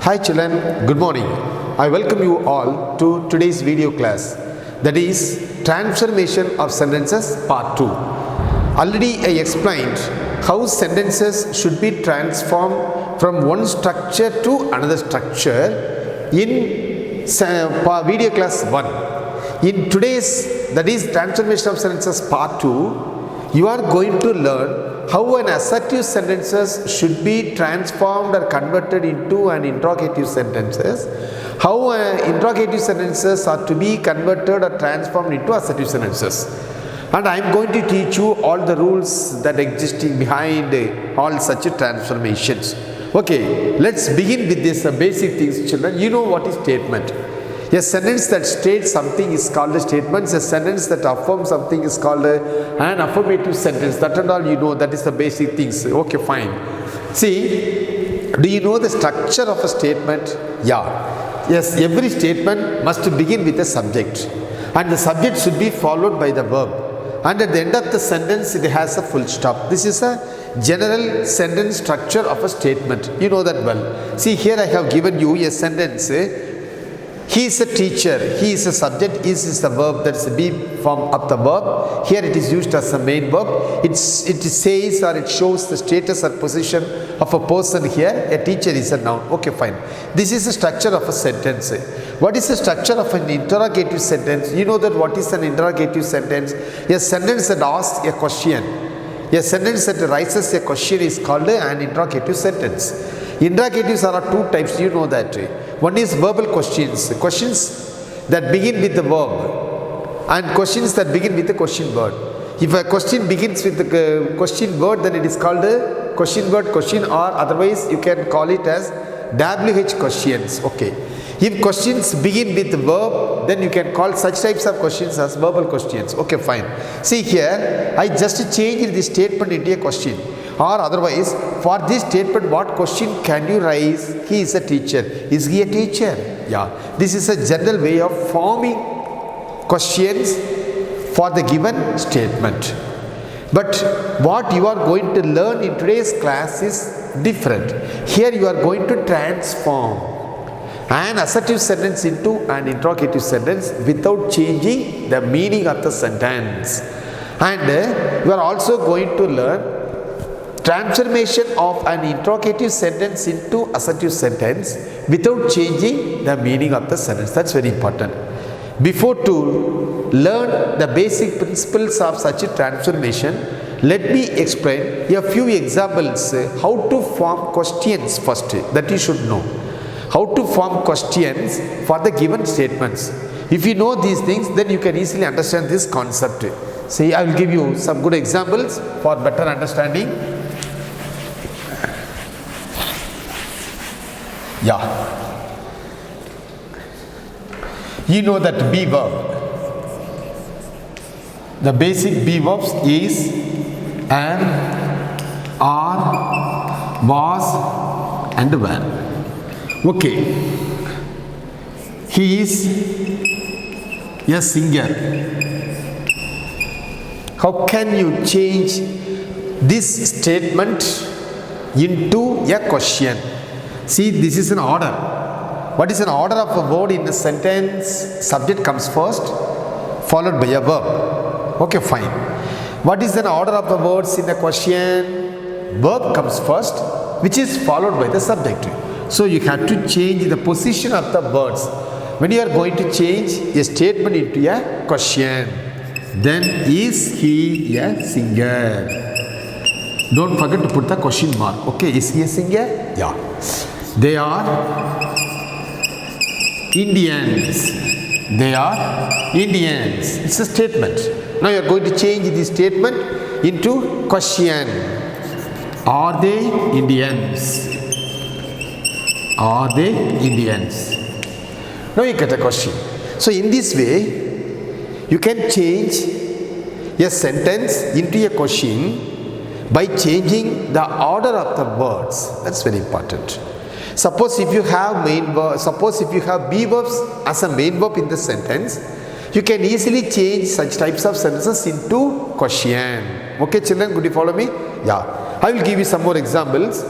Hi children, good morning. I welcome you all to today's video class, that is Transformation of Sentences Part 2. Already I explained how sentences should be transformed from one structure to another structure in video class 1. In today's, that is Transformation of Sentences Part 2, you are going to learn how an assertive sentences should be transformed or converted into an interrogative sentences, how interrogative sentences are to be converted or transformed into assertive sentences. And I am going to teach you all the rules that existing behind all such transformations. Okay, let's begin with this basic things, children. You know what is statement. A sentence that states something is called a statement. A sentence that affirms something is called an affirmative sentence. That and all you know, that is the basic things. Okay, fine. See, do you know the structure of a statement? Yeah. Yes, every statement must begin with a subject. And the subject should be followed by the verb. And at the end of the sentence, it has a full stop. This is a general sentence structure of a statement. You know that well. See, here I have given you a sentence. He is a teacher, he is a subject, is the verb, that is the be form of the verb. Here it is used as a main verb. It says or it shows the status or position of a person here. A teacher is a noun. Okay, fine. This is the structure of a sentence. What is the structure of an interrogative sentence? You know that what is an interrogative sentence? A sentence that asks a question. A sentence that raises a question is called an interrogative sentence. Interrogatives are two types, you know that. One is verbal questions, questions that begin with the verb, and questions that begin with the question word. If a question begins with the question word, then it is called a question word question, or otherwise you can call it as WH questions. Okay. If questions begin with the verb, then you can call such types of questions as verbal questions. Okay, fine. See here, I just changed the statement into a question. Or otherwise, for this statement, what question can you raise? He is a teacher. Is he a teacher? Yeah. This is a general way of forming questions for the given statement. But what you are going to learn in today's class is different. Here you are going to transform an assertive sentence into an interrogative sentence without changing the meaning of the sentence. And you are also going to learn transformation of an interrogative sentence into assertive sentence without changing the meaning of the sentence. That's very important. Before to learn the basic principles of such a transformation, let me explain a few examples how to form questions first, that you should know. How to form questions for the given statements. If you know these things, then you can easily understand this concept. See, I will give you some good examples for better understanding. Yeah. You know that be verb. The basic be verbs is am, are, was, and were. Okay. He is a singer. How can you change this statement into a question? See, this is an order. What is an order of a word in a sentence? Subject comes first, followed by a verb. Okay, fine. What is an order of the words in a question? Verb comes first, which is followed by the subject. So you have to change the position of the words. When you are going to change a statement into a question, then is he a singer? Don't forget to put the question mark. Okay, is he a singer? Yeah. They are Indians. They are Indians. It's a statement. Now you are going to change the statement into question. Are they Indians? Are they Indians? Now you get a question. So in this way, you can change a sentence into a question by changing the order of the words. That's very important. Suppose if you have be verbs as a main verb in the sentence, you can easily change such types of sentences into question. Okay, children, could you follow me? Yeah. I will give you some more examples.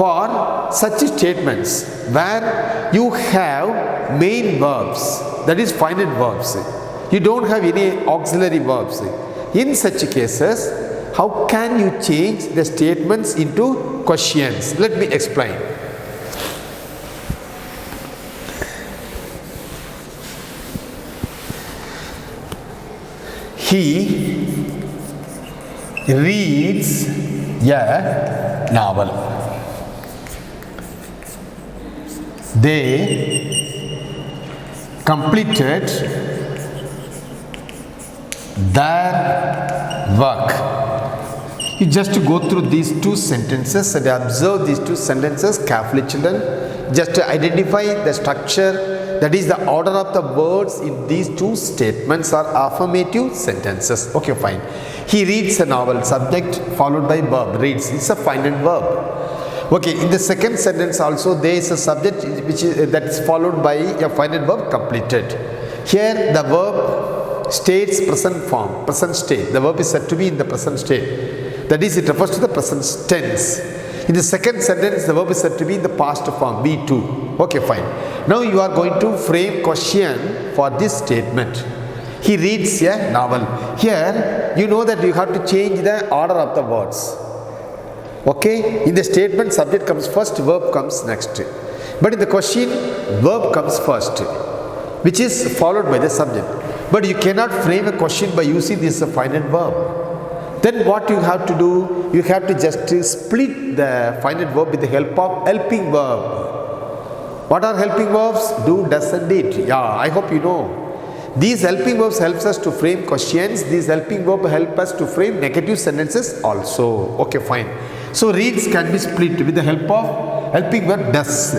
for such statements where you have main verbs, that is finite verbs, you don't have any auxiliary verbs. In such cases, how can you change the statements into questions? Let me explain. He reads a novel. They completed their work. You just go through these two sentences and observe these two sentences carefully, children. Just to identify the structure, that is the order of the words in these two statements are affirmative sentences. Okay, fine. He reads a novel, subject followed by verb, reads. It's a finite verb. Okay, in the second sentence also there is a subject which is that is followed by a finite verb, completed. Here the verb states present form, present state. The verb is said to be in the present state. That is, it refers to the present tense. In the second sentence, the verb is said to be in the past form, be to. Okay, fine. Now you are going to frame question for this statement. He reads a novel. Here, you know that you have to change the order of the words. Okay? In the statement, subject comes first, verb comes next. But in the question, verb comes first, which is followed by the subject. But you cannot frame a question by using this finite verb. Then what you have to do? You have to just split the finite verb with the help of helping verb. What are helping verbs? Do, does and did. Yeah, I hope you know. These helping verbs helps us to frame questions. These helping verbs help us to frame negative sentences also. Okay, fine. So reads can be split with the help of helping verb does.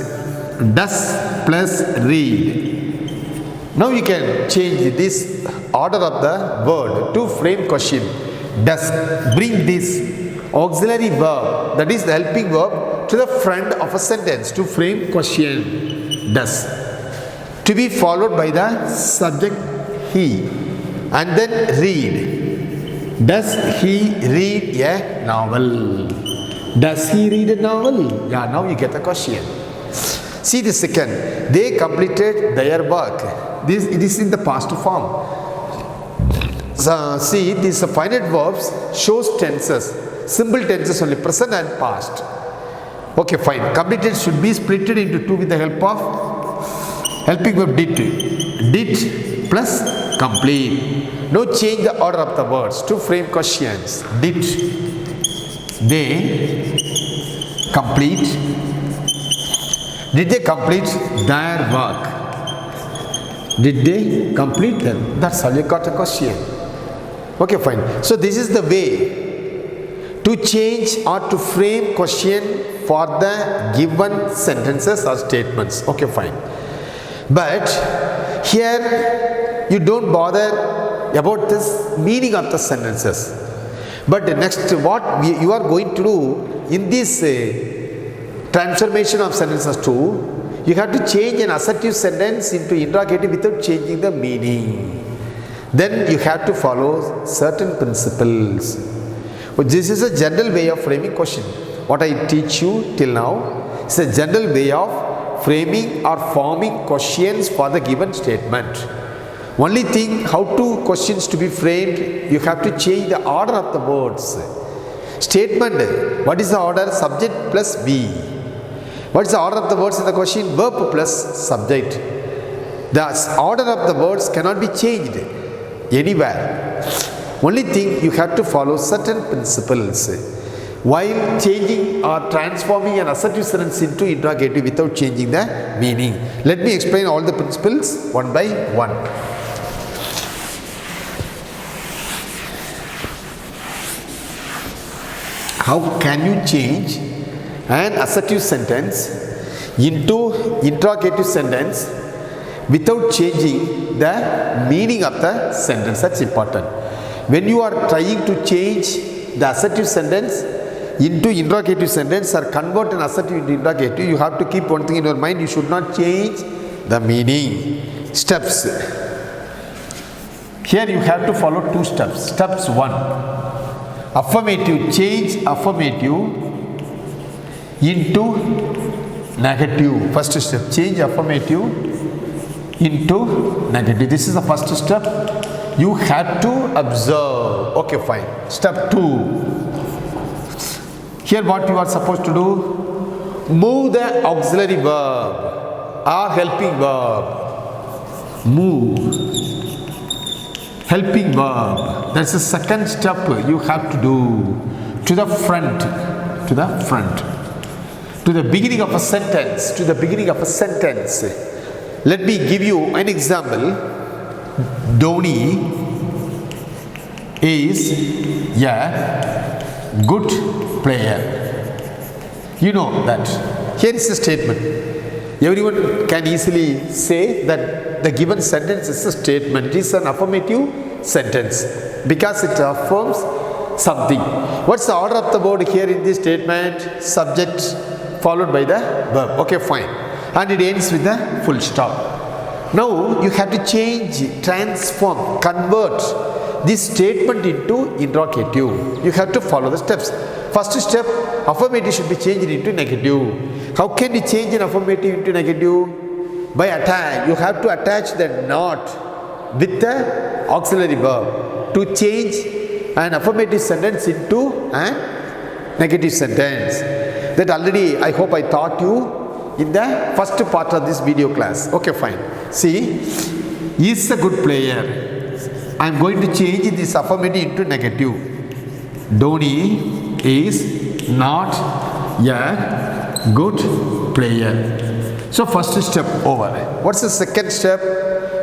Does plus read. Now you can change this order of the word to frame question. Does bring this auxiliary verb, that is the helping verb, to the front of a sentence to frame question. Does, to be followed by the subject he, and then read. Does he read a novel? Does he read a novel? Yeah, now you get the question. See the second. They completed their work. It is in the past form. See, these finite verbs shows tenses, simple tenses only, present and past. Okay, fine. Completed should be split into two with the help of helping verb did. Did plus complete. Now change the order of the words to frame questions. Did they complete? Did they complete their work? Did they complete them? That's how you got a question. Okay, fine. So this is the way to change or to frame question for the given sentences or statements. Okay, fine. But here you don't bother about this meaning of the sentences. But next, what you are going to do in this transformation of sentences too, you have to change an assertive sentence into interrogative without changing the meaning. Then you have to follow certain principles. But this is a general way of framing question. What I teach you till now is a general way of framing or forming questions for the given statement. Only thing, how to questions to be framed, you have to change the order of the words. Statement, what is the order? Subject plus be. What is the order of the words in the question? Verb plus subject. The order of the words cannot be changed anywhere. Only thing, you have to follow certain principles while changing or transforming an assertive sentence into interrogative without changing the meaning. Let me explain all the principles one by one. How can you change an assertive sentence into interrogative sentence without changing the meaning of the sentence? That's important. When you are trying to change the assertive sentence into interrogative sentence or convert an assertive into interrogative, you have to keep one thing in your mind: you should not change the meaning. Steps. Here you have to follow two steps. Steps 1. Affirmative, change affirmative into negative. First step, change affirmative into negative. This is the first step. You have to observe. Okay, fine. Step 2. Here what you are supposed to do? Move the auxiliary verb or helping verb. Move. Helping verb. That's the second step you have to do. To the front. To the front. To the beginning of a sentence. To the beginning of a sentence. Let me give you an example. Dhoni is a good player. You know that. Here is a statement. Everyone can easily say that the given sentence is a statement. It is an affirmative sentence because it affirms something. What's the order of the word here in this statement? Subject followed by the verb. Okay, fine. And it ends with the full stop. Now you have to change, transform, convert this statement into interrogative. You have to follow the steps. First step, affirmative should be changed into negative. How can you change an affirmative into negative? By attach. You have to attach the not with the auxiliary verb to change an affirmative sentence into a negative sentence. That already I hope I taught you in the first part of this video class. Okay, fine. See, is a good player. I am going to change this affirmative into negative. Dhoni is not a good player. So first step over. What's the second step?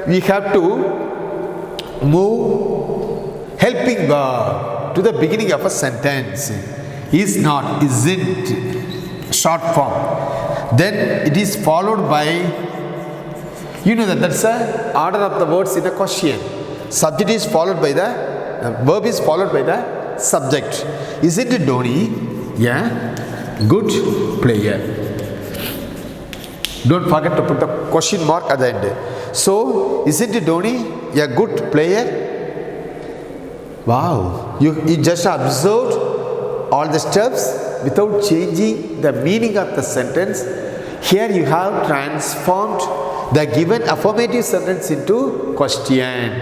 We have to move helping verb to the beginning of a sentence. Is not, isn't, short form. Then it is followed by, you know that's the order of the words in a question. Subject is followed by the verb is followed by the subject. Isn't it Dhoni? Yeah, good player. Don't forget to put the question mark at the end. So, isn't it Dhoni a good player? Wow, you just observed all the steps without changing the meaning of the sentence. Here you have transformed the given affirmative sentence into question.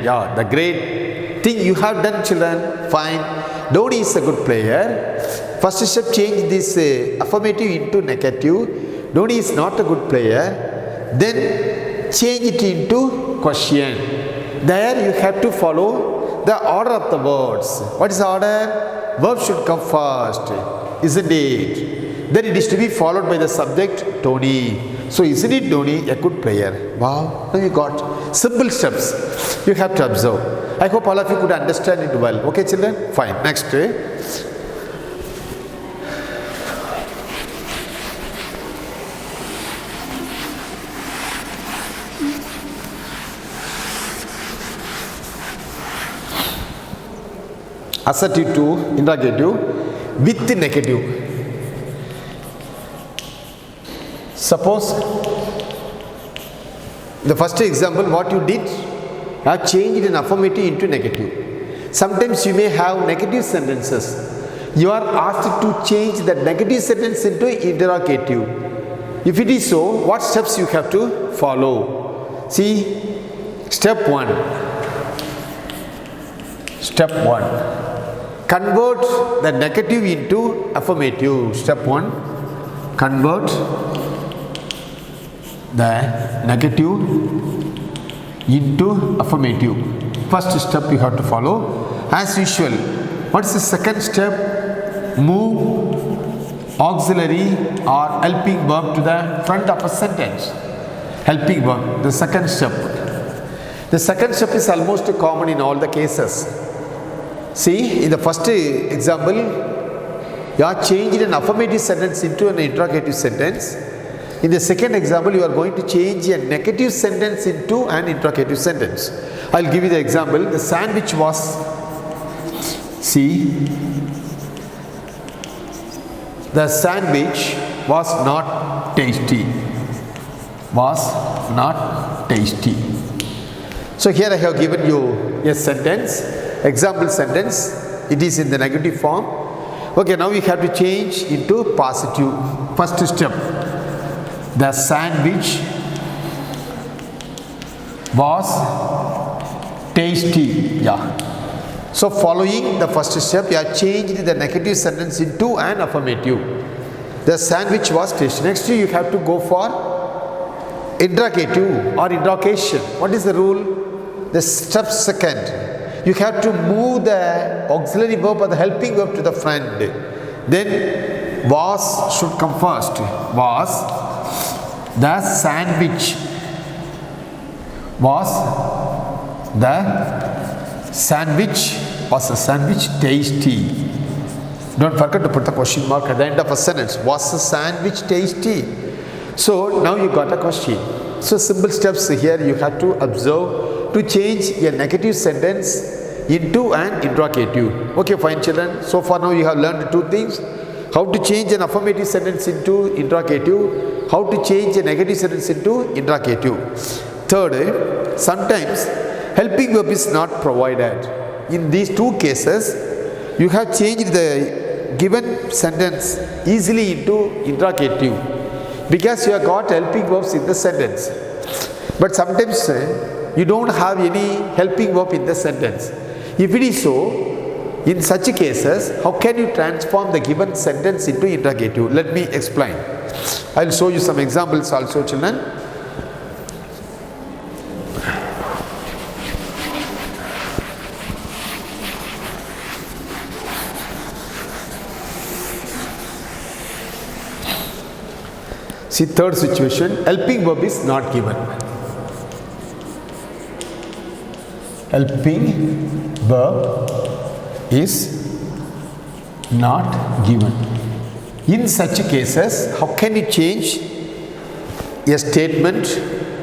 Yeah, the great thing you have done, children. Fine. Dhoni is a good player. First step, change this affirmative into negative. Dhoni is not a good player. Then change it into question. There you have to follow the order of the words. What is the order? Verb should come first, isn't it? Then it is to be followed by the subject, Dhoni. So isn't it Dhoni a good player? Wow, now you got simple steps you have to observe. I hope all of you could understand it well. Okay, children? Fine. Next. Assertive to interrogative with negative. Suppose the first example, what you did, you have changed an affirmative into negative. Sometimes you may have negative sentences. You are asked to change that negative sentence into interrogative. If it is so, what steps you have to follow? See, step 1. Step 1. Convert the negative into affirmative. Step 1. Convert the negative into affirmative. First step you have to follow. As usual, what's the second step? Move auxiliary or helping verb to the front of a sentence. Helping verb, the second step. The second step is almost common in all the cases. See, in the first example, you are changed an affirmative sentence into an interrogative sentence. In the second example, you are going to change a negative sentence into an interrogative sentence. I will give you the example. The sandwich was, see, the sandwich was not tasty. Was not tasty. So here I have given you a sentence, example sentence. It is in the negative form. Okay, now we have to change into positive. First step, the sandwich was tasty. Yeah. So following the first step, you have changed the negative sentence into an affirmative. The sandwich was tasty. Next you have to go for interrogative or interrogation. What is the rule? The step second, you have to move the auxiliary verb or the helping verb to the front. Then was should come first. Was the sandwich was the sandwich tasty? Don't forget to put the question mark at the end of a sentence. Was the sandwich tasty? So now you got a question. So simple steps here you have to observe to change a negative sentence into an interrogative. Okay, fine children. So far now you have learned two things. How to change an affirmative sentence into interrogative. How to change a negative sentence into interrogative. Third, sometimes helping verb is not provided. In these two cases, you have changed the given sentence easily into interrogative because you have got helping verbs in the sentence. But sometimes you don't have any helping verb in the sentence. If it is so, in such cases, how can you transform the given sentence into interrogative? Let me explain. I will show you some examples also, children. See, third situation, helping verb is not given. Helping verb is not given. In such cases, how can you change a statement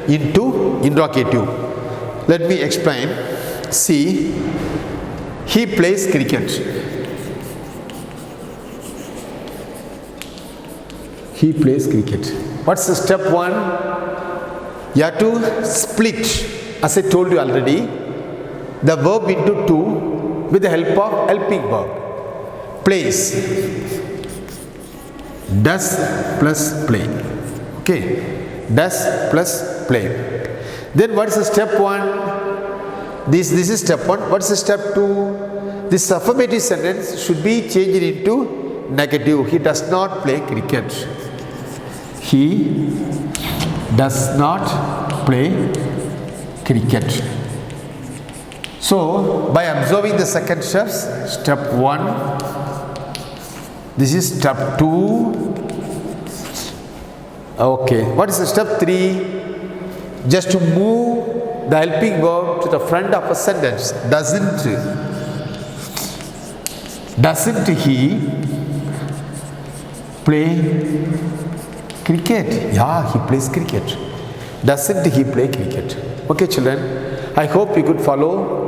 into interrogative? Let me explain. See, he plays cricket. He plays cricket. What's the step one? You have to split, as I told you already, the verb into two with the help of helping verb. Plays. Does plus play. Okay. Does plus play. Then what's the step one? This is step one. What's the step two? This affirmative sentence should be changed into negative. He does not play cricket. He does not play cricket. So, by observing the second steps, step 1, this is step 2. Okay, what is the step 3? Just to move the helping verb to the front of a sentence. Doesn't he play cricket? Yeah, he plays cricket. Doesn't he play cricket? Okay, children, I hope you could follow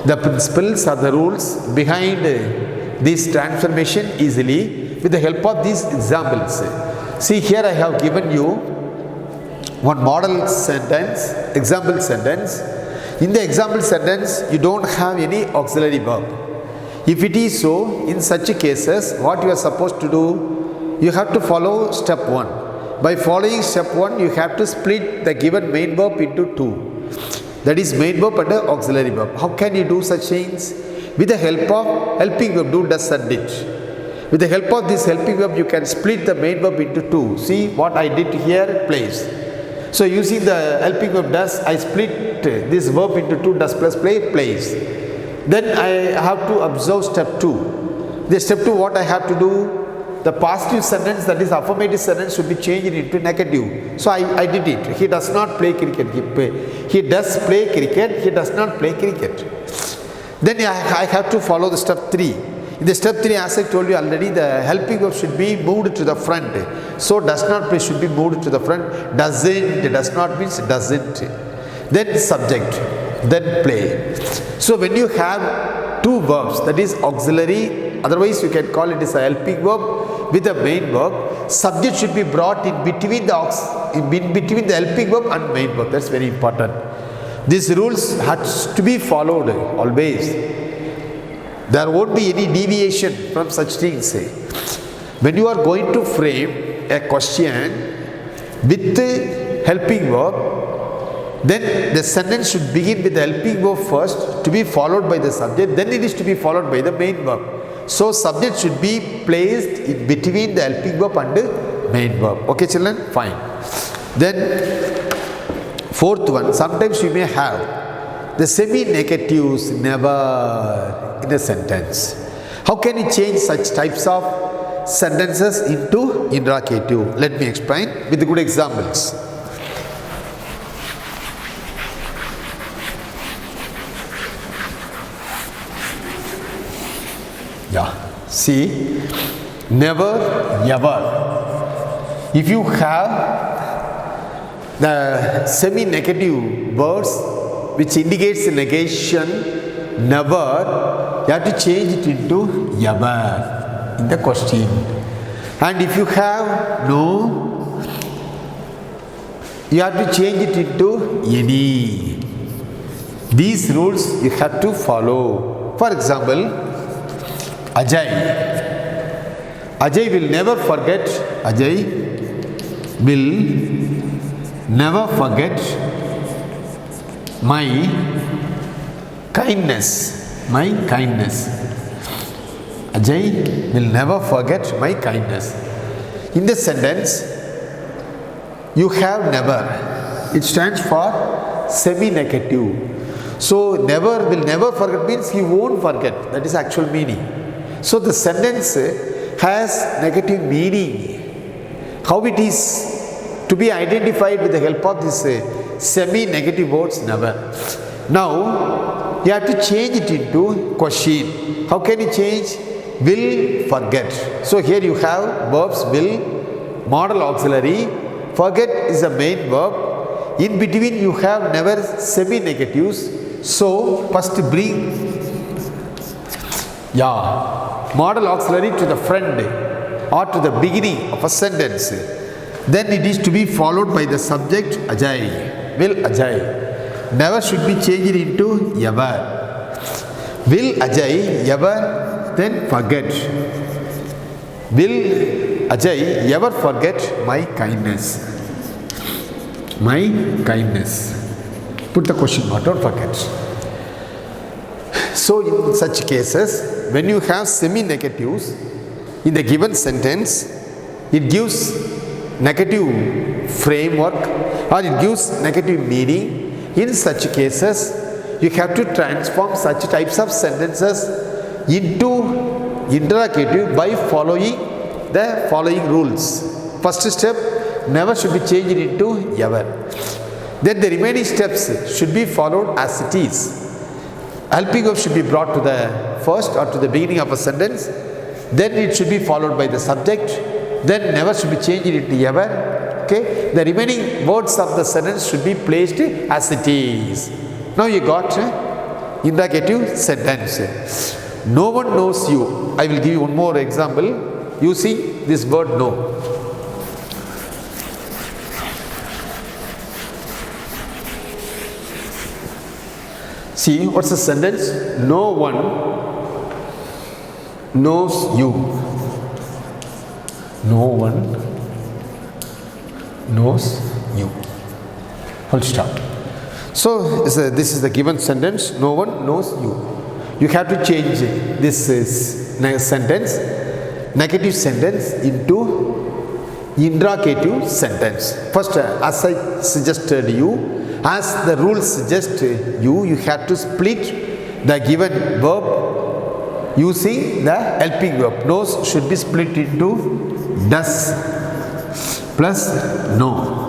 the principles or the rules behind this transformation easily with the help of these examples. See, here I have given you one model sentence, example sentence. In the example sentence, you don't have any auxiliary verb. If it is so, in such cases, what you are supposed to do, you have to follow step 1. By following step 1, you have to split the given main verb into 2. That is main verb and auxiliary verb. How can you do such things? With the help of helping verb, do, does and did. With the help of this helping verb, you can split the main verb into 2. See what I did here, plays. So using the helping verb does, I split this verb into 2, does plus play, plays. Then I have to observe step 2. The step 2, what I have to do? The positive sentence, that is affirmative sentence, should be changed into negative. So I did it. He does not play cricket. He does play cricket. He does not play cricket. Then I have to follow the step 3. In the step 3, as I told you already, the helping verb should be moved to the front. So does not play should be moved to the front. Does not means doesn't. Then subject. Then play. So when you have two verbs, that is auxiliary, otherwise you can call it as a helping verb with a main verb, subject should be brought in between the helping verb and main verb. That's very important. These rules has to be followed always. There won't be any deviation from such things. When you are going to frame a question with helping verb, then the sentence should begin with the helping verb first, to be followed by the subject, then it is to be followed by the main verb. So subject should be placed in between the helping verb and the main verb. Okay children? Fine. Then fourth one, sometimes you may have the semi-negatives never in a sentence. How can you change such types of sentences into interrogative? Let me explain with good examples. Yeah, see, never, ever. If you have the semi-negative words which indicates the negation, never, you have to change it into ever in the question. And if you have no, you have to change it into any. These rules you have to follow. For example, Ajay. Ajay will never forget. Ajay will never forget my kindness. My kindness. Ajay will never forget my kindness. In this sentence, you have never. It stands for semi-negative. So never will never forget means he won't forget. That is actual meaning. So the sentence has negative meaning. How it is to be identified with the help of this semi-negative words, never. Now you have to change it into question. How can you change? Will, forget. So here you have verbs will, modal auxiliary, forget is the main verb. In between you have never semi-negatives. So first bring modal auxiliary to the front or to the beginning of a sentence. Then it is to be followed by the subject Ajay. Will Ajay. Never should be changed into ever. Will Ajay ever then forget? Will Ajay ever forget my kindness? My kindness. Put the question mark, don't forget. So in such cases, when you have semi-negatives in the given sentence, it gives negative framework or it gives negative meaning. In such cases, you have to transform such types of sentences into interrogative by following the following rules. First step, never should be changed into ever. Then the remaining steps should be followed as it is. Helping verb should be brought to the first or to the beginning of a sentence. Then it should be followed by the subject. Then never should be changed into ever. Okay. The remaining words of the sentence should be placed as it is. Now you got interrogative sentence. No one knows you. I will give you one more example using this word no. See, what's the sentence? No one knows you. No one knows you. Full stop. So, this is the given sentence. No one knows you. You have to change this sentence, negative sentence, into interrogative sentence. First, as I suggested you, as the rules suggest you have to split the given verb using the helping verb. Knows should be split into does plus no.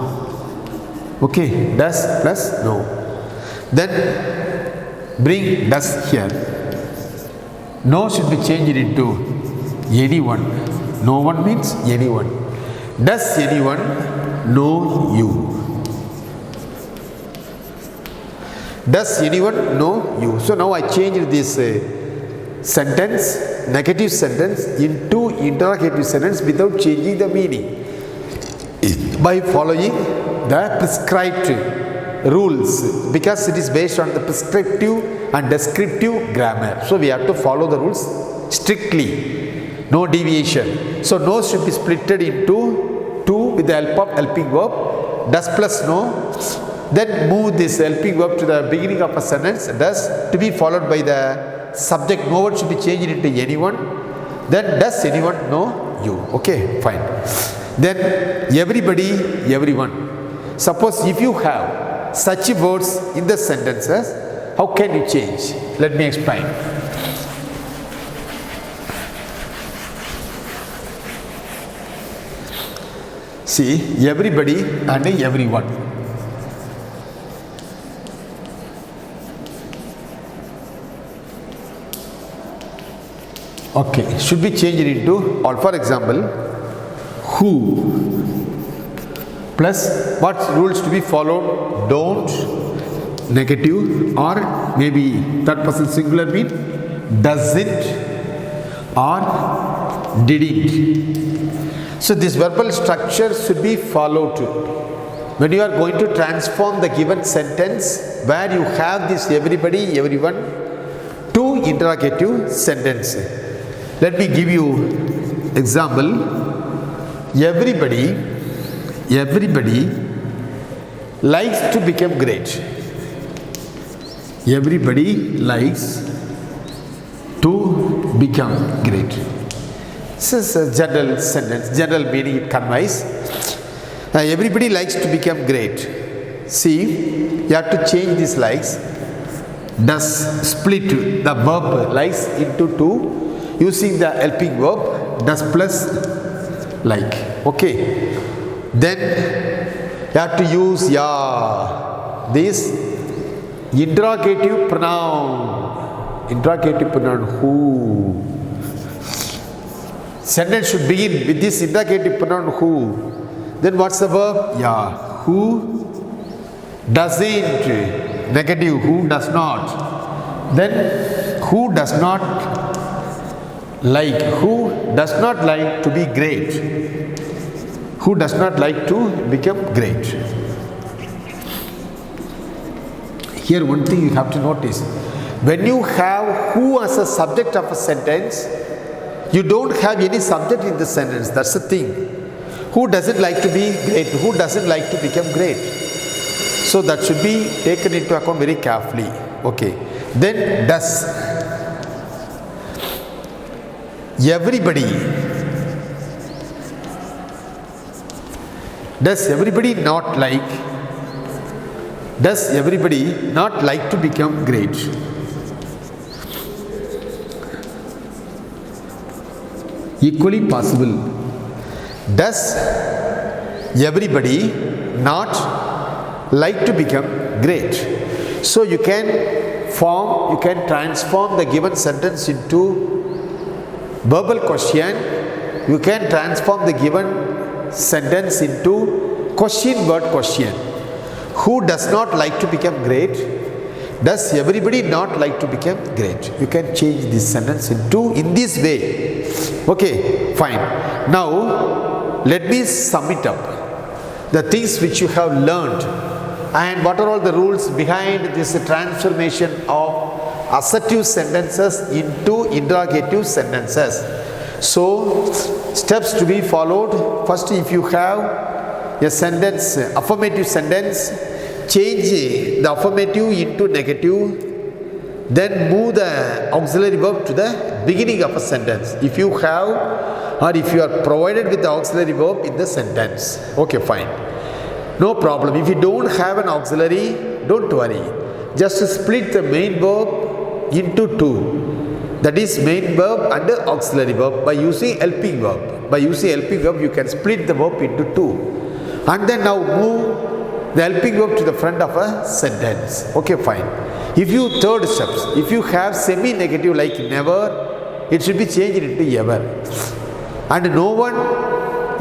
Okay, does plus no. Then bring does here. No should be changed into anyone. No one means anyone. Does anyone know you? Does anyone know you? So now I changed this sentence, negative sentence, into interrogative sentence without changing the meaning by following the prescribed rules because it is based on the prescriptive and descriptive grammar. So we have to follow the rules strictly, no deviation. So no should be splitted into two with the help of helping verb, does plus no. Then move this helping verb to the beginning of a sentence, does, to be followed by the subject. No one should be changed into anyone. Then does anyone know you. Okay, fine. Then everybody, everyone. Suppose if you have such words in the sentences, how can you change? Let me explain. See, everybody and everyone. Okay, should be changed into all. For example, who plus what rules to be followed? Don't, negative, or maybe third person singular mean doesn't or didn't. So this verbal structure should be followed too. When you are going to transform the given sentence where you have this everybody, everyone to interrogative sentence. Let me give you example. Everybody likes to become great. Everybody likes to become great. This is a general sentence, general meaning it conveys. Everybody likes to become great. See, you have to change these likes. Does split the verb likes into two using the helping verb does plus like. Okay. Then you have to use this interrogative pronoun. Interrogative pronoun who. Sentence should begin with this interrogative pronoun who. Then what's the verb? Who doesn't, negative, who does not. Then who does not like, who does not like to be great. Who does not like to become great. Here one thing you have to notice. When you have who as a subject of a sentence, you don't have any subject in the sentence. That's the thing. Who doesn't like to be great? Who doesn't like to become great? So that should be taken into account very carefully. Okay. Then does. Everybody. Does everybody not like? Does everybody not like to become great? Equally possible. Does everybody not like to become great? So you can transform the given sentence into verbal question. You can transform the given sentence into question word question. Who does not like to become great? Does everybody not like to become great? You can change this sentence into in this way. Okay, fine. Now let me sum it up. The things which you have learned and what are all the rules behind this transformation of assertive sentences into interrogative sentences. So steps to be followed. First, if you have a sentence, affirmative sentence, change the affirmative into negative, then move the auxiliary verb to the beginning of a sentence if you have or if you are provided with the auxiliary verb in the sentence. Okay, fine, no problem. If you don't have an auxiliary, don't worry, just split the main verb into two, that is main verb and the auxiliary verb by using helping verb. By using helping verb you can split the verb into two and then now move the helping verb to the front of a sentence. Okay, fine. If you third steps, if you have semi-negative like never, it should be changed into ever, and no one,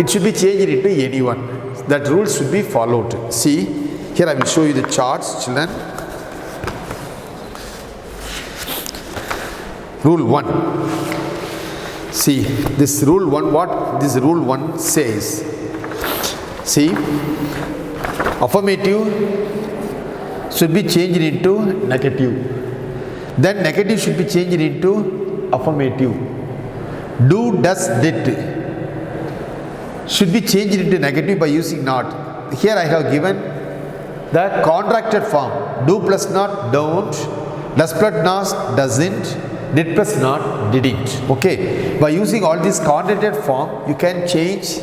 it should be changed into anyone. That rule should be followed. See, here I will show you the charts, children. Rule 1. See, this rule 1, what this rule 1 says. See, affirmative should be changed into negative. Then negative should be changed into affirmative. Do, does, did should be changed into negative by using not. Here I have given the contracted form. Do plus not, don't. Does plus not, doesn't. Did plus not, didn't. Okay. By using all these contracted form, you can change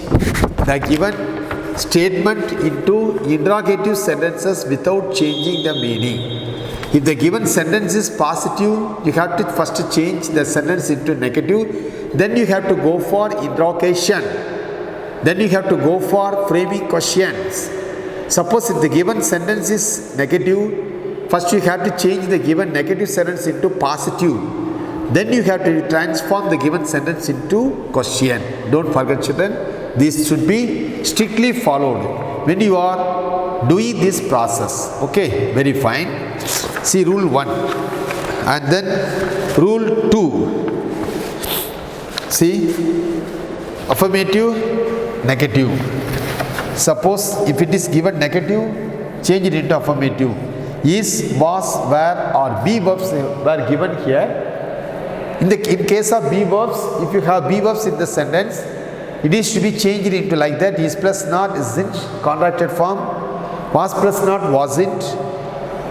the given statement into interrogative sentences without changing the meaning. If the given sentence is positive, you have to first change the sentence into negative. Then you have to go for interrogation. Then you have to go for framing questions. Suppose if the given sentence is negative, first you have to change the given negative sentence into positive. Then you have to transform the given sentence into question. Don't forget, children, this should be strictly followed when you are doing this process. Okay, very fine. See rule 1 and then rule 2. See, affirmative, negative. Suppose if it is given negative, change it into affirmative. Is, was, were or be verbs were given here. In case of be verbs, if you have be verbs in the sentence, it is to be changed into like that. Is plus not, isn't, contracted form. Was plus not, wasn't.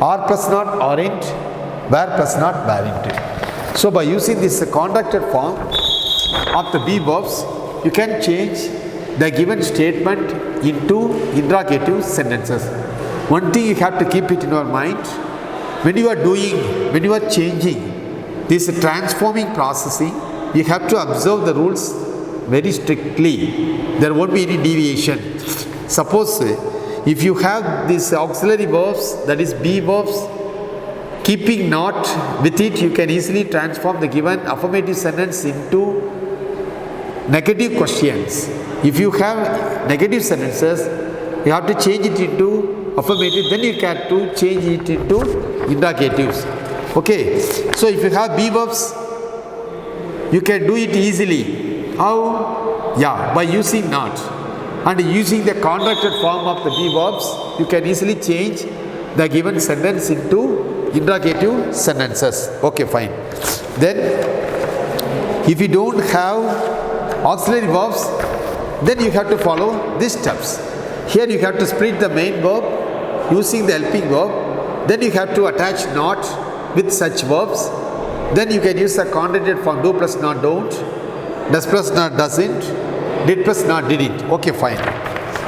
Are plus not, aren't. Were plus not, weren't. So by using this contracted form of the be verbs, you can change the given statement into interrogative sentences. One thing you have to keep it in your mind, when you are changing this transforming processing, you have to observe the rules very strictly. There won't be any deviation. Suppose if you have these auxiliary verbs, that is be verbs, keeping not with it, you can easily transform the given affirmative sentence into negative questions. If you have negative sentences, you have to change it into affirmative, then you have to change it into interrogatives. Okay, so if you have be verbs, you can do it easily. How? Yeah, by using not. And using the contracted form of the be verbs, you can easily change the given sentence into interrogative sentences. Okay, fine. Then, if you don't have auxiliary verbs, then you have to follow these steps. Here you have to split the main verb using the helping verb. Then you have to attach not with such verbs. Then you can use the contracted form do plus not, don't. Does plus not, doesn't. Did plus not, didn't. Okay, fine.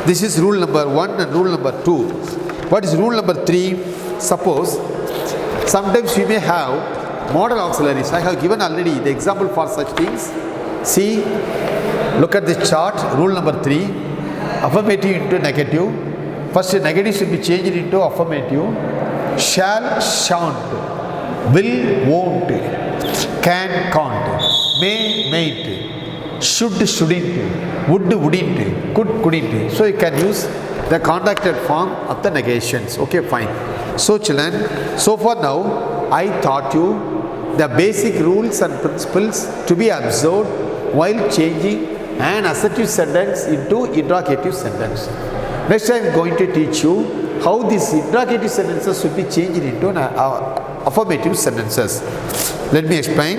This is rule number 1 and rule number 2. What is rule number 3? Suppose sometimes we may have modal auxiliaries. I have given already the example for such things. See, look at this chart. Rule number 3. Affirmative into negative. First, negative should be changed into affirmative. Shall, shan't. Will, won't. Can, can't. May, mayn't. Should, shouldn't. Would, wouldn't. Could, couldn't. So you can use the contracted form of the negations. Okay, fine. So children, so far now I taught you the basic rules and principles to be observed while changing an assertive sentence into interrogative sentence. Next I am going to teach you how these interrogative sentences should be changed into affirmative sentences. Let me explain.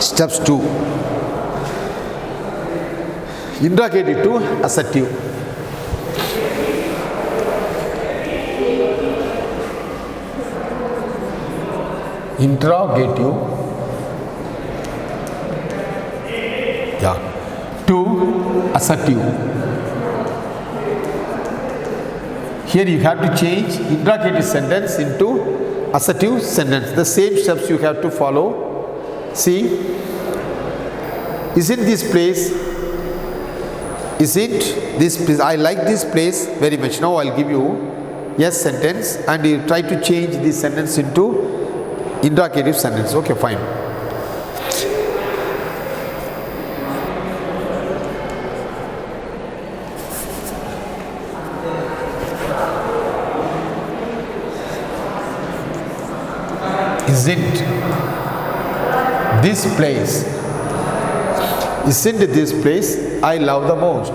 Steps 2. Interrogative to assertive. Interrogative to assertive. Here you have to change interrogative sentence into assertive sentence. The same steps you have to follow. See, isn't this place? Isn't this place? I like this place very much. Now I'll give you yes sentence and you try to change this sentence into interrogative sentence. Okay, fine. Isn't this place? Isn't this place I love the most?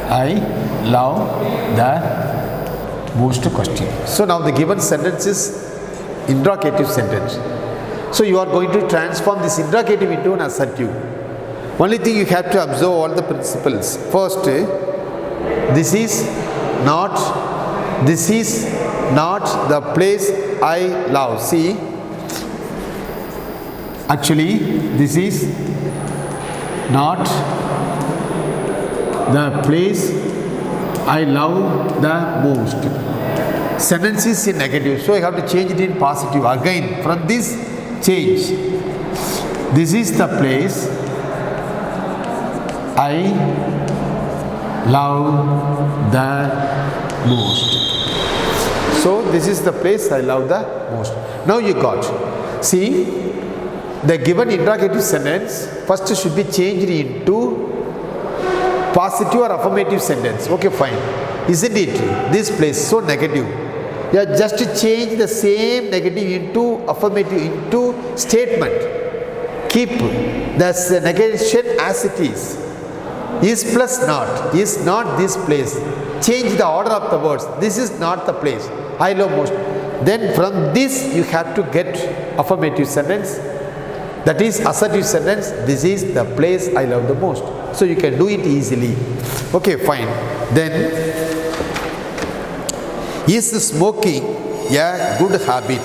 I love the most question. So now the given sentence is interrogative sentence. So you are going to transform this interrogative into an assertive. Only thing you have to observe all the principles. First, this is not the place I love. See, actually this is not the place I love the most. Sentence is in negative, so I have to change it in positive. Again, from this change, this is the place I love the most. So this is the place I love the most. Now you got. See, the given interrogative sentence first should be changed into positive or affirmative sentence. Okay, fine. Isn't it? This place so negative. You have just to change the same negative into affirmative, into statement. Keep the negation as it is. Is plus not. Is not this place. Change the order of the words. This is not the place I love most. Then from this you have to get affirmative sentence. That is assertive sentence. This is the place I love the most. So you can do it easily. Okay, fine. Then, is smoking a good habit?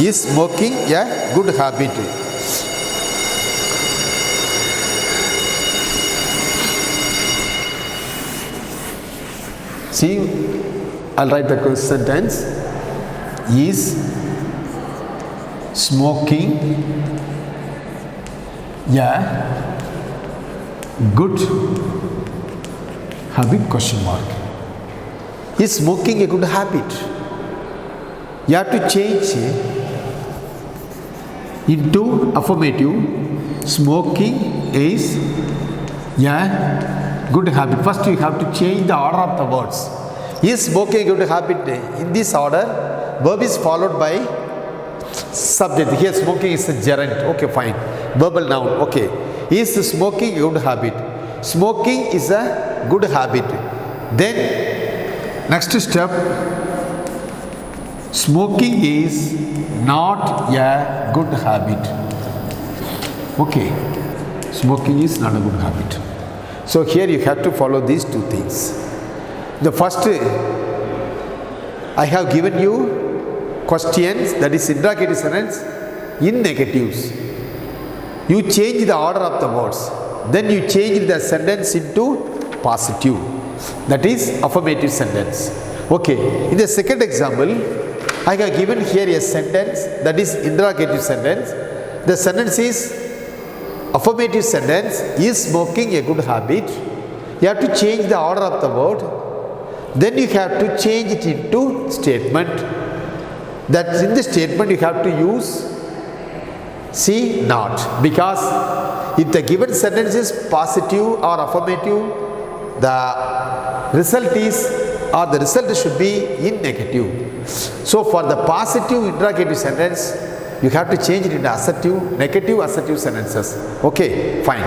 Is smoking a good habit? See, I'll write the sentence. Is smoking a good habit? Question mark. Is smoking a good habit? You have to change into affirmative. Smoking is a good habit. First you have to change the order of the words. Is smoking a good habit? In this order, verb is followed by subject. Here smoking is a gerund. Okay, fine. Verbal noun. Okay. Is smoking a good habit? Smoking is a good habit. Then next step, smoking is not a good habit. Okay. Smoking is not a good habit. So here you have to follow these two things. The first, I have given you questions, that is interrogative sentence, in negatives. You change the order of the words. Then you change the sentence into positive. That is affirmative sentence. Okay. In the second example, I have given here a sentence, that is interrogative sentence. The sentence is affirmative sentence. Is smoking a good habit? You have to change the order of the word. Then you have to change it into statement. That in the statement you have to use see not, because if the given sentence is positive or affirmative, the result should be in negative. So for the positive interrogative sentence, you have to change it into assertive, negative assertive sentences. Okay, fine.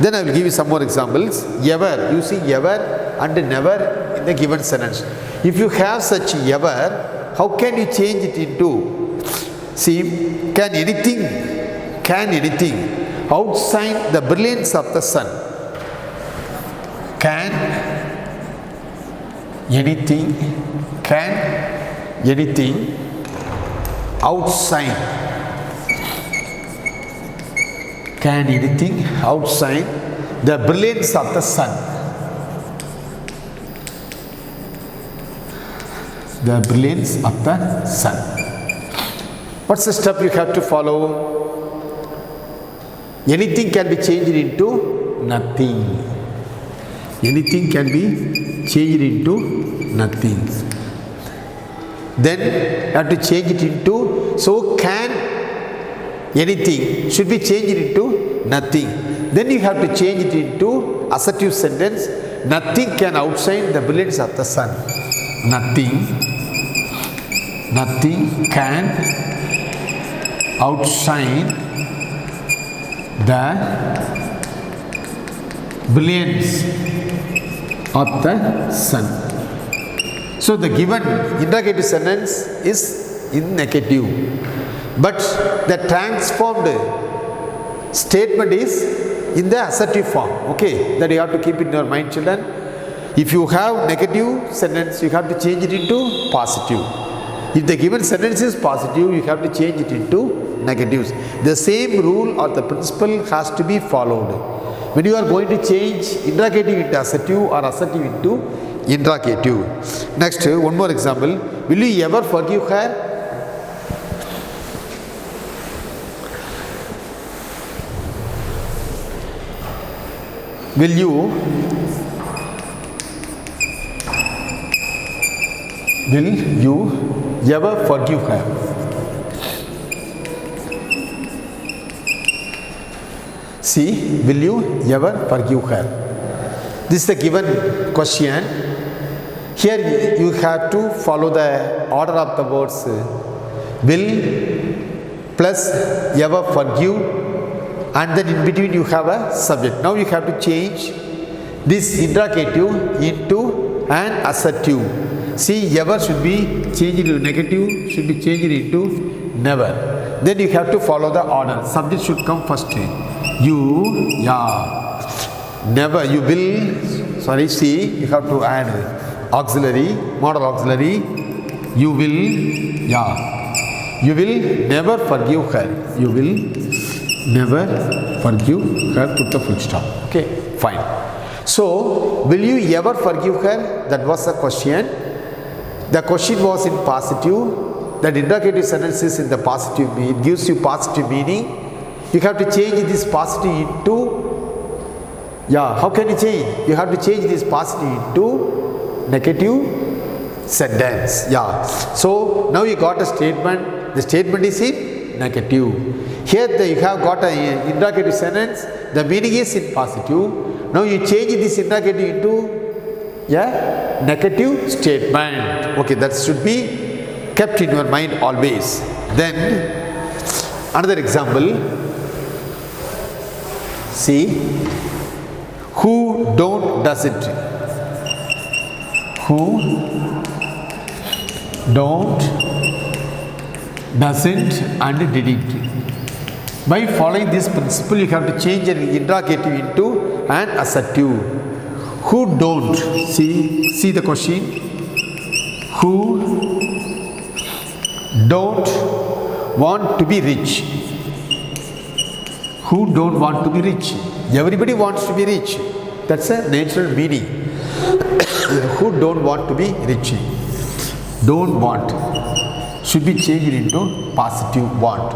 Then I will give you some more examples. Ever, you see ever and never in the given sentence. If you have such ever, how can you change it into, see, can anything outshine the brilliance of the sun? Can anything outshine? Can anything outshine the brilliance of the sun? The brilliance of the sun. What's the step you have to follow? Anything can be changed into nothing. Anything can be changed into nothing. Then you have to change it into, so can anything should be changed into nothing. Then you have to change it into assertive sentence. Nothing can outshine the brilliance of the sun. Nothing can outshine the brilliance of the sun. So the given interrogative sentence is in negative, but the transformed statement is in the assertive form. Okay, that you have to keep in your mind, children. If you have negative sentence, you have to change it into positive. If the given sentence is positive, you have to change it into negatives. The same rule or the principle has to be followed when you are going to change interrogative into assertive or assertive into interrogative. Next, one more example. Will you ever forgive her? Will you ever forgive her? See, will you ever forgive her? This is the given question. Here you have to follow the order of the words will plus ever forgive, and then in between you have a subject. Now you have to change this interrogative into an assertive. See, ever should be changed into negative, should be changed into never. Then you have to follow the order. Subject should come first. You, yeah, never, you will, sorry, see, you have to add auxiliary, modal auxiliary. You will, yeah, you will never forgive her. You will never forgive her, put the full stop. Okay, fine. So, will you ever forgive her? That was the question. The question was in positive. That interrogative sentence is in the positive, it gives you positive meaning. You have to change this positive into, yeah, how can you change? You have to change this positive into negative sentence. Yeah. So now you got a statement. The statement is in negative. Here you have got an interrogative sentence. The meaning is in positive. Now you change this interrogative into a negative statement. Okay, that should be kept in your mind always. Then another example. See, who don't doesn't. Who don't doesn't and didn't. By following this principle, you have to change an interrogative into an assertive. Who don't, see the question. Who don't want to be rich? Who don't want to be rich? Everybody wants to be rich. That's a natural meaning. Who don't want to be rich? Don't want should be changed into positive want.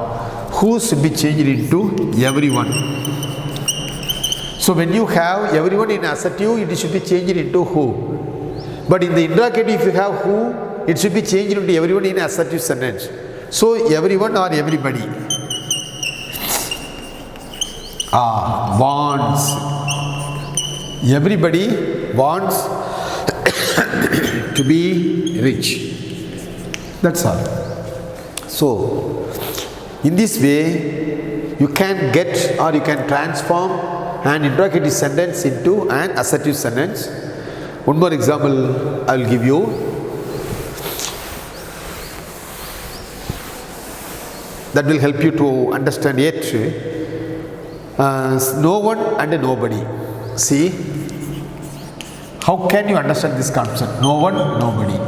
Who should be changed into everyone. So when you have everyone in assertive, it should be changed into who. But in the interrogative, if you have who, it should be changed into everyone in assertive sentence. So everyone or everybody. Wants. Everybody wants to be rich. That's all. So, in this way, you can get or you can transform an interrogative sentence into an assertive sentence. One more example I will give you. That will help you to understand it. No one and nobody. See, how can you understand this concept? No one, nobody.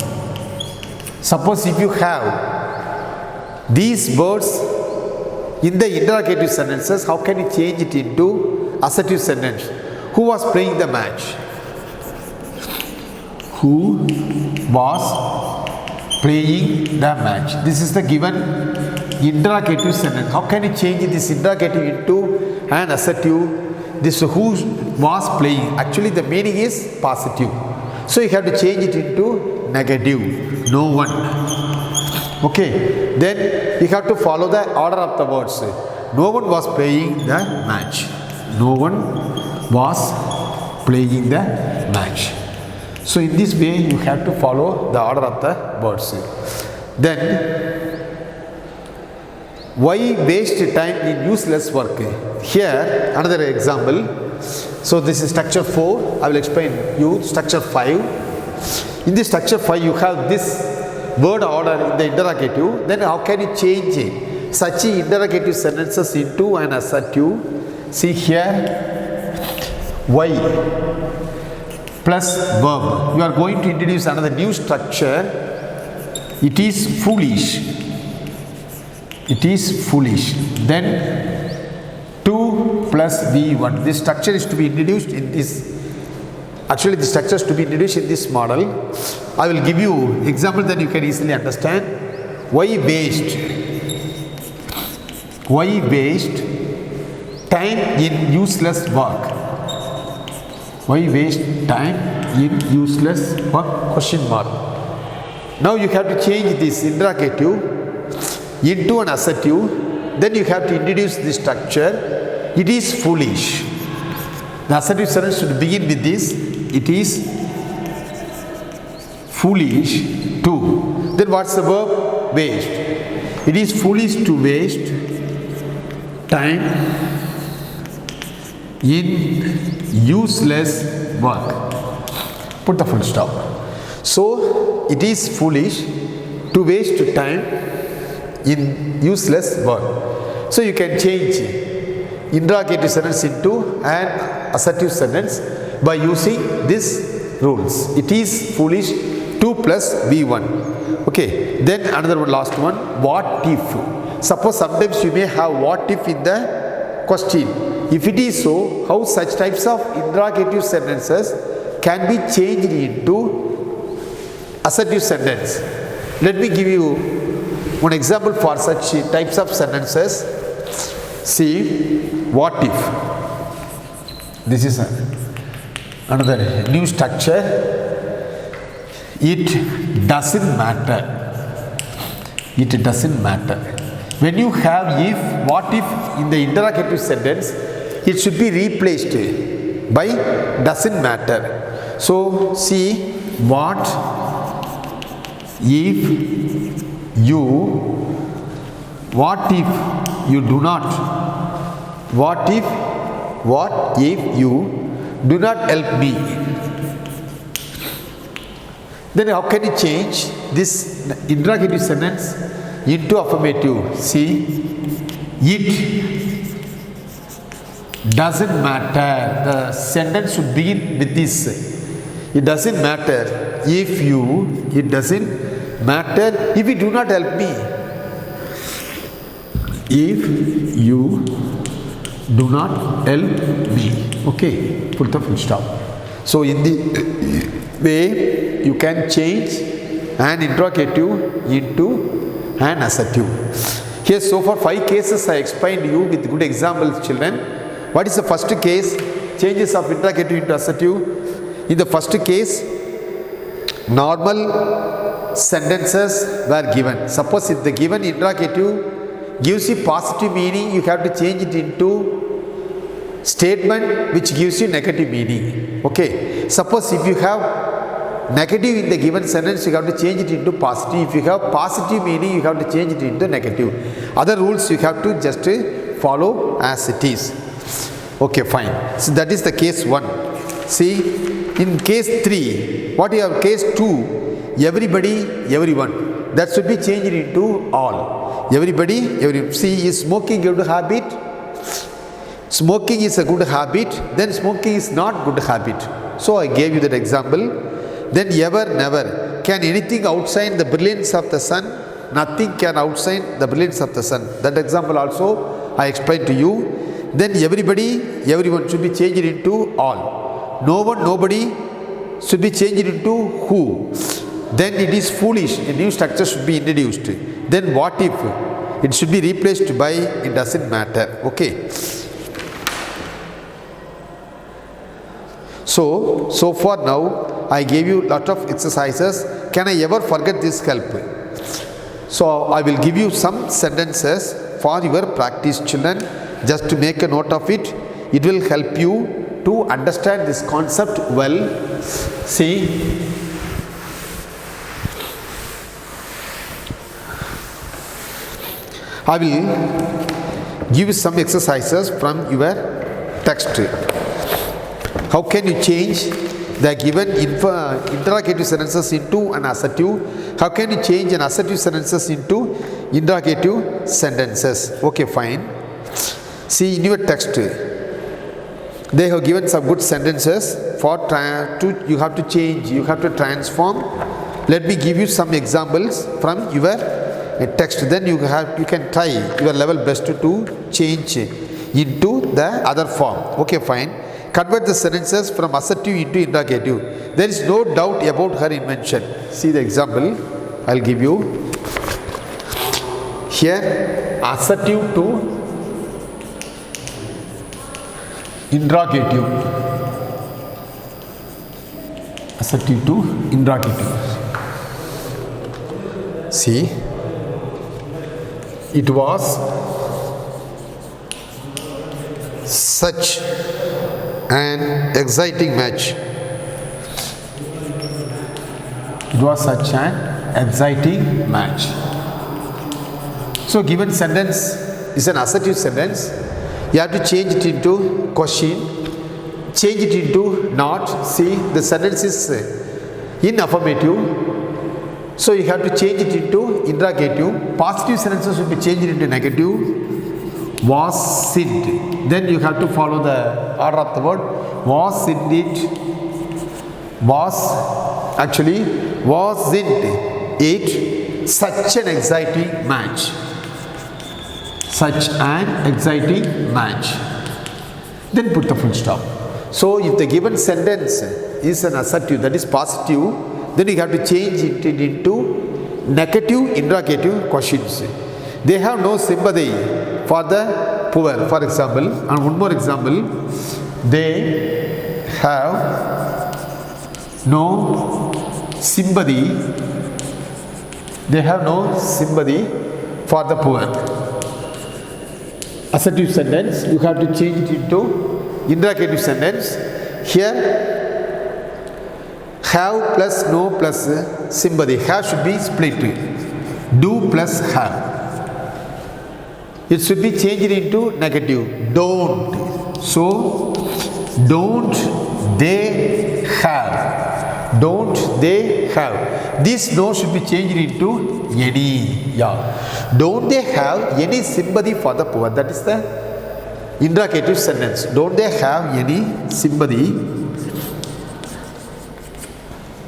Suppose if you have these words in the interrogative sentences, how can you change it into assertive sentence? Who was playing the match? Who was playing the match? This is the given interrogative sentence. How can you change this interrogative into an assertive? This who was playing, actually the meaning is positive, so you have to change it into negative. No one. Okay, then you have to follow the order of the words. No one was playing the match. No one was playing the match. So in this way you have to follow the order of the words. Then why waste time in useless work? Here another example. So this is structure 4. I will explain you structure 5. In the structure 5, you have this word order in the interrogative. Then how can you change such interrogative sentences into an assertive? See here, why plus verb. You are going to introduce another new structure. It is foolish. It is foolish. Then 2 plus V1. This structure is to be introduced in this. Actually, the structure is to be introduced in this model. I will give you example that you can easily understand. Why waste? Why waste time in useless work? Why waste time in useless work? Question mark. Now you have to change this interrogative into an assertive. Then you have to introduce this structure. It is foolish. The assertive sentence should begin with this. It is foolish to. Then what's the verb? Waste. It is foolish to waste time in useless work. Put the full stop. So it is foolish to waste time in useless work. So you can change interrogative sentence into an assertive sentence by using these rules. It is foolish 2 plus V1. Okay. Then another one, last one. What if? Suppose sometimes you may have what if in the question. If it is so, how such types of interrogative sentences can be changed into assertive sentence? Let me give you one example for such types of sentences. See, what if? This is another new structure. It doesn't matter. It doesn't matter. When you have if, what if in the interrogative sentence, it should be replaced by doesn't matter. So, see, what if you do not, what if you do not help me? Then how can you change this interrogative sentence into affirmative? See, it doesn't matter. The sentence should begin with this. It doesn't matter if you, it doesn't matter if you do not help me. If you do not help me. Okay, put the full stop. So in the way you can change an interrogative into an assertive. Here so far 5 cases I explained to you with good examples, children. What is the first case? Changes of interrogative into assertive. In the first case, normal sentences were given. Suppose if the given interrogative gives you positive meaning, you have to change it into statement which gives you negative meaning. Okay. Suppose if you have negative in the given sentence, you have to change it into positive. If you have positive meaning, you have to change it into negative. Other rules you have to just follow as it is. Okay, fine. So that is the case 1. See, in case 3, what you have case 2, everybody, everyone. That should be changed into all. Everybody, everyone. See, is smoking a good habit? Smoking is a good habit, then smoking is not good habit. So I gave you that example. Then ever, never. Can anything outshine the brilliance of the sun? Nothing can outshine the brilliance of the sun. That example also I explained to you. Then everybody, everyone should be changed into all. No one, nobody should be changed into who. Then it is foolish. A new structure should be introduced. Then what if? It should be replaced by it doesn't matter. Okay. So far now I gave you lot of exercises. Can I ever forget this help? So I will give you some sentences for your practice, children. Just to make a note of it. It will help you to understand this concept well. See, I will give you some exercises from your text. How can you change they are given interrogative sentences into an assertive. How can you change an assertive sentences into interrogative sentences? Okay, fine. See, in your text, they have given some good sentences you have to change, you have to transform. Let me give you some examples from your text. Then you can try your level best to change into the other form. Okay, fine. Convert the sentences from assertive into interrogative. There is no doubt about her invention. See the example I'll give you. Here, assertive to interrogative. Assertive to interrogative. See, it was such an exciting match. It was such an exciting match. So given sentence is an assertive sentence. You have to change it into question, change it into not. See, the sentence is in affirmative. So you have to change it into interrogative. Positive sentences will be changed into negative. Was it? Then you have to follow the order of the word. Wasn't it such an exciting match? Such an exciting match. Then put the full stop. So if the given sentence is an assertive, that is positive, then you have to change it into negative interrogative questions. They have no sympathy for the poor, for example. And one more example, they have no sympathy. They have no sympathy for the poor. Assertive sentence, you have to change it into interrogative sentence. Here, have plus no plus sympathy. Have should be split. Do plus have. It should be changed into negative. Don't. So, don't they have. Don't they have. This no should be changed into any. Yeah. Don't they have any sympathy for the poor? That is the interrogative sentence. Don't they have any sympathy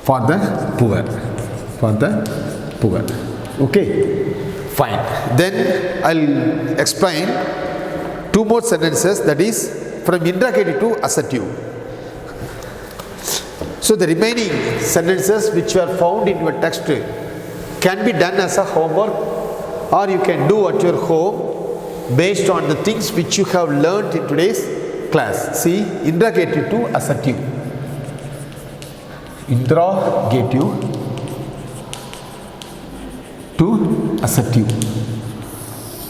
for the poor? For the poor. Okay. Fine. Then I'll explain two more sentences, that is from interrogative to assertive. So the remaining sentences which are found in your text can be done as a homework, or you can do at your home based on the things which you have learnt in today's class. See, interrogative to assertive. Interrogative to assertive.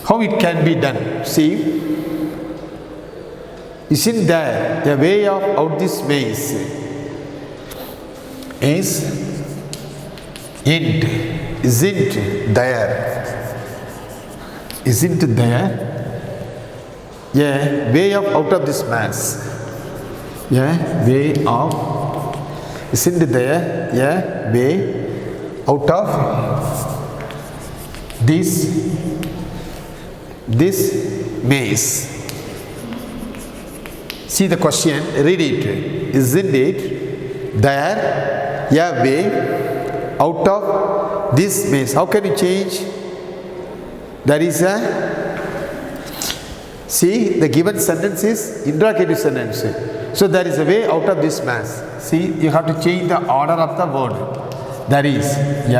How it can be done? See, isn't there a way of out this maze? Isn't there? Isn't there a way of out of this maze? Yeah, way of. Isn't there a way out of this maze? See the question, read it. Isn't it there a way out of this maze? How can you change? There is a, see, the given sentence is interrogative sentence. So there is a way out of this maze. See, you have to change the order of the word. There is a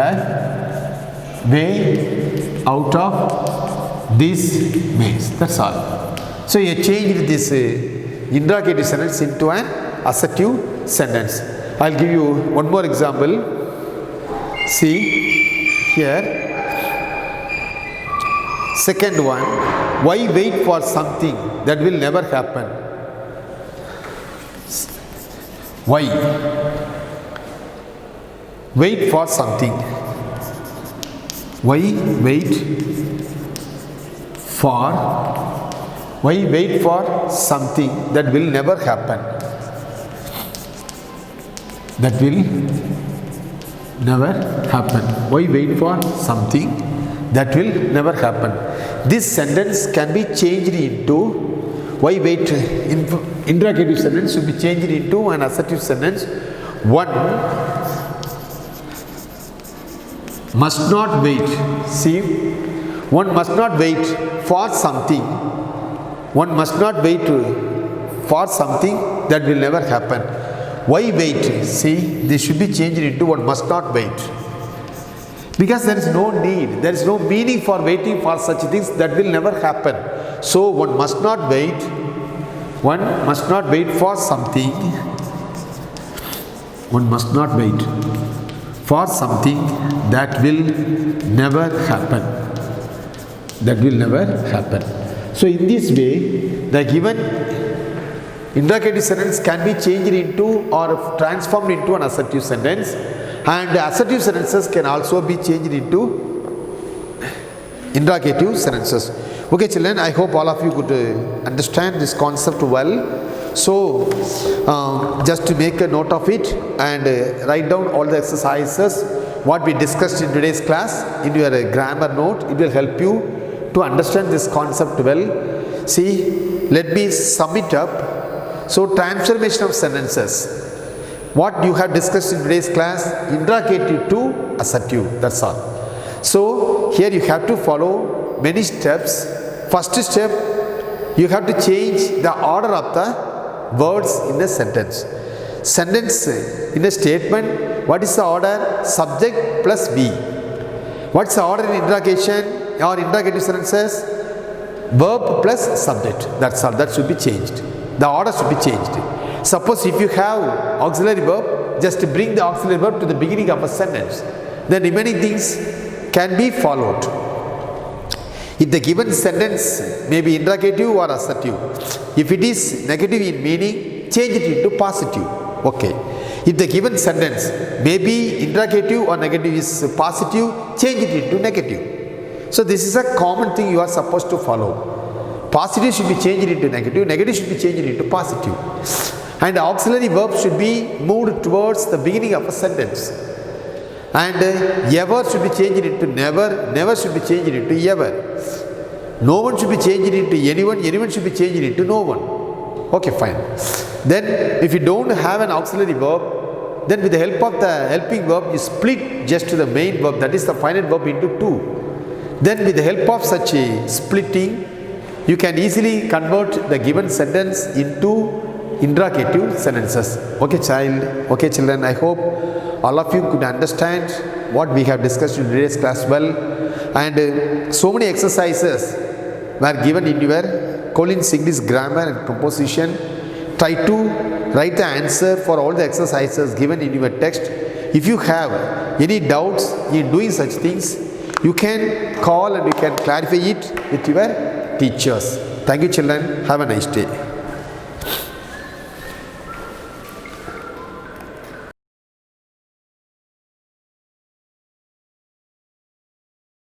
way out of this maze. That's all. So you change this interrogative sentence into an assertive sentence. I'll give you one more example. See here. Second one. Why wait for something that will never happen? Why? Wait for something. Why wait for? Why wait for something that will never happen? That will never happen. Why wait for something that will never happen? This sentence can be changed into why wait. Interrogative sentence should be changed into an assertive sentence. One must not wait. See, one must not wait for something. One must not wait for something that will never happen. Why wait? See, this should be changed into one must not wait. Because there is no need, there is no meaning for waiting for such things that will never happen. So one must not wait. One must not wait for something. One must not wait for something that will never happen. That will never happen. So in this way, the given interrogative sentence can be changed into or transformed into an assertive sentence, and assertive sentences can also be changed into interrogative sentences. Okay children, I hope all of you could understand this concept well. So just to make a note of it and write down all the exercises what we discussed in today's class in your grammar note. It will help you to understand this concept well. See, let me sum it up. So transformation of sentences, what you have discussed in today's class, interrogative to assertive, that's all. So here you have to follow many steps. First step, you have to change the order of the words in a sentence. Sentence in a statement, what is the order? Subject plus be. What's the order in interrogation or interrogative sentences? Verb plus subject, that's all. That should be changed. The order should be changed. Suppose if you have auxiliary verb, just bring the auxiliary verb to the beginning of a sentence. The remaining things can be followed. If the given sentence may be interrogative or assertive, if it is negative in meaning, change it into positive. Okay. If the given sentence may be interrogative or negative is positive, change it into negative. So this is a common thing you are supposed to follow. Positive should be changed into negative, negative should be changed into positive. And the auxiliary verb should be moved towards the beginning of a sentence. And ever should be changed into never, never should be changed into ever. No one should be changed into anyone, anyone should be changed into no one. Okay, fine. Then if you don't have an auxiliary verb, then with the help of the helping verb, you split just to the main verb, that is the final verb, into two. Then with the help of such a splitting, you can easily convert the given sentence into interrogative sentences. Okay child, okay children, I hope all of you could understand what we have discussed in today's class well. And so many exercises were given in your Collins English grammar and composition. Try to write the answer for all the exercises given in your text. If you have any doubts in doing such things, you can call and you can clarify it with your teachers. Thank you children. Have a nice day.